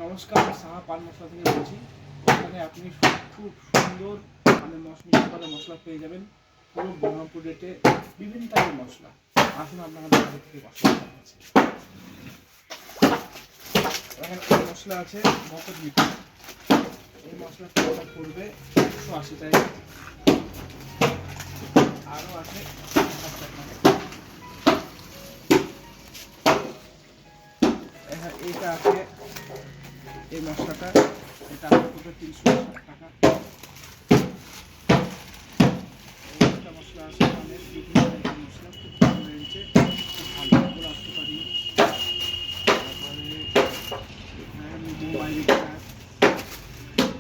নমস্কার, আমি সাহা পান মশলা থেকে বলছি। এখানে আপনি খুব সুন্দর মশলা পেয়ে যাবেন পুরো বহরমপুর রেটে, বিভিন্ন টাইপের মশলা। আসুন আপনাদের বাড়ি থেকে মশলা আছে। এখানে মশলা আছে মটর মিঠা, এই মশলাটা পড়বে 180 টাকা। আরও আছে এইটা আছে, এই মশলাটা এটা পড়বে 360 টাকা। একটা মশলা আছে অনেক বিভিন্ন টাইপের মশলা, খুব কম রেঞ্জে, খুব ভালো করে আসতে পারি।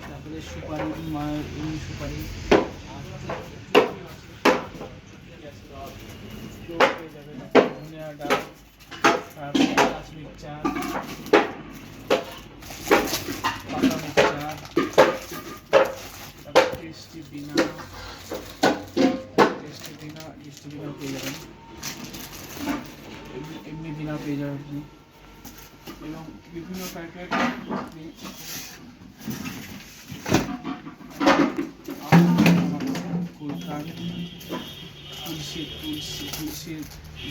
তারপরে সুপারি, সুপারি পেয়ে যাবেন, ধনিয়া ডাল, তারপরে এলাচ মিক্সচার, পাতা মিক্সচার, তারপরে টেস্টি বিনা পেয়ে যাবেন, এমনি বিনা পেয়ে যাবেন আপনি, এবং বিভিন্ন টাইপের আপনি তুলসীর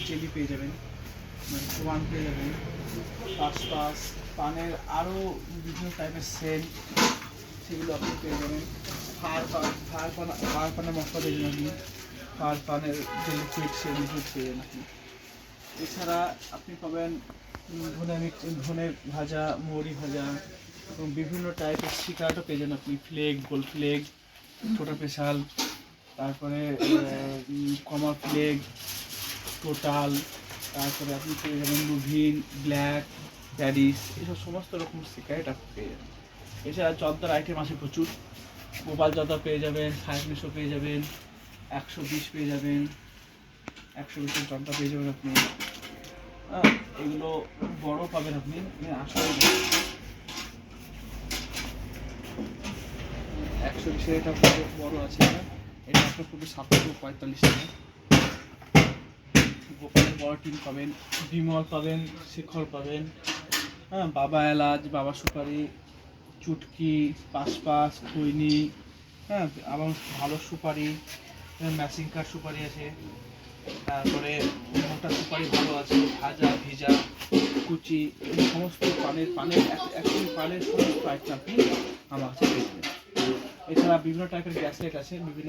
জেলি পেয়ে যাবেন, ওয়ান পেয়ে যাবেন, পানের আরও বিভিন্ন টাইপের সেন্ট, সেগুলো আপনি পেয়ে যাবেন। ফায়ার পানের মশলা পেয়ে যাবেন আপনি, ফায়ার পানের যে লিকুইড, সেই লিকুইড পেয়ে যাবেন আপনি। এছাড়া আপনি পাবেন ধনে ভাজা, মৌরি ভাজা, এবং বিভিন্ন টাইপের সিগারেটও পেয়ে যাবেন আপনি, ফ্লেগ, গোল ফ্লেগ, ছোটো স্পেশাল, তারপরে কমা ফ্লেগ, টোটাল, তারপরে আপনি পেয়ে যাবেন লুভিন, ব্ল্যাক, প্যারিস, এসব সমস্ত রকম সিগারেট আপনি পেয়ে যাবেন। এছাড়া জর্দার আইটেম আছে প্রচুর, গোপাল জর্দা পেয়ে যাবেন, 350 পেয়ে যাবেন, 120 পেয়ে যাবেন, 120 জর্দা পেয়ে যাবেন আপনি। এগুলো বড় পাবেন আপনি, আসলে 120 এটা বড় আছে, এটা আপনার পুরো 745 টাকা। গোপালের বড় টিম পাবেন, বিমল পাবেন, শিখর পাবেন, বাবা এলাচ, বাবা সুপারি, চুটকি, পাশপাশ, খৈনি, আবার ভালো সুপারি, ম্যাচিং কার সুপারি আছে, তারপরে মোটা সুপারি ভালো আছে, ভাজা, ভিজা, কুচি, এই সমস্ত পানের সমস্ত আইটেম আপনি আমার কাছে পেয়ে যাবেন। এছাড়া বিভিন্ন টাইপের গ্যাস লাইট আছে, বিভিন্ন